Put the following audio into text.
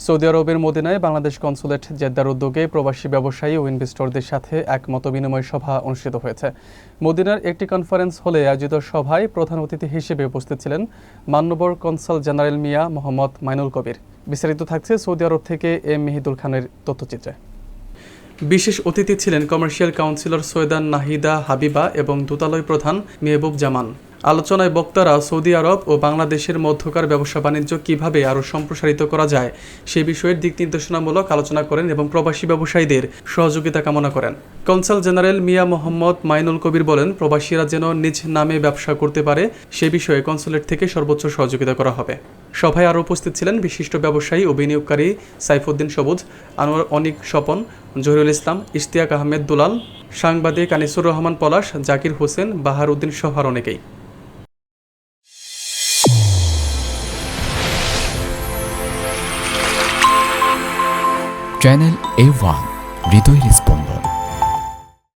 Saudi আরবের মদিনায় Bangladesh consulate জেদ্দার উদ্যোগে প্রবাসী ব্যবসায়ী ও ইনভেস্টরদের সাথে এক মতবিনিময় সভা অনুষ্ঠিত হয়েছে। মদিনার একটি কনফারেন্স হলে আয়োজিত সভায় প্রধান অতিথি হিসেবে উপস্থিত ছিলেন মান্যবর কনসাল জেনারেল মিয়া মোহাম্মদ মাইনুল কবির। বিস্তারিত থাকছে সৌদি আরব থেকে এম মেহিদুল খানের তথ্যচিত্রে। বিশেষ অতিথি ছিলেন কমার্শিয়াল কাউন্সিলর সৈয়দান নাহিদা হাবিবা এবং দূতালয় প্রধান মেহবুব জামান। আলোচনায় বক্তারা সৌদি আরব ও বাংলাদেশের মধ্যকার ব্যবসা বাণিজ্য কিভাবে আরও সম্প্রসারিত করা যায় সে বিষয়ের দিক নির্দেশনামূলক আলোচনা করেন এবং প্রবাসী ব্যবসায়ীদের সহযোগিতা কামনা করেন। কনসাল জেনারেল মিয়া মোহাম্মদ মাইনুল কবির বলেন, প্রবাসীরা যেন নিজ নামে ব্যবসা করতে পারে সে বিষয়ে কনসুলেট থেকে সর্বোচ্চ সহযোগিতা করা হবে। সভায় আরও উপস্থিত ছিলেন বিশিষ্ট ব্যবসায়ী ও বিনিয়োগকারী সাইফুদ্দিন সবুজ, আনোয়ার অনিক স্বপন, জহিরুল ইসলাম, ইশতিয়াক আহমেদ দুলাল, সাংবাদিক আনিসুর রহমান পলাশ, জাকির হোসেন, বাহার উদ্দিন সহ আর অনেকেই। চ্যানেল A1 হৃদয়ের স্পন্দন।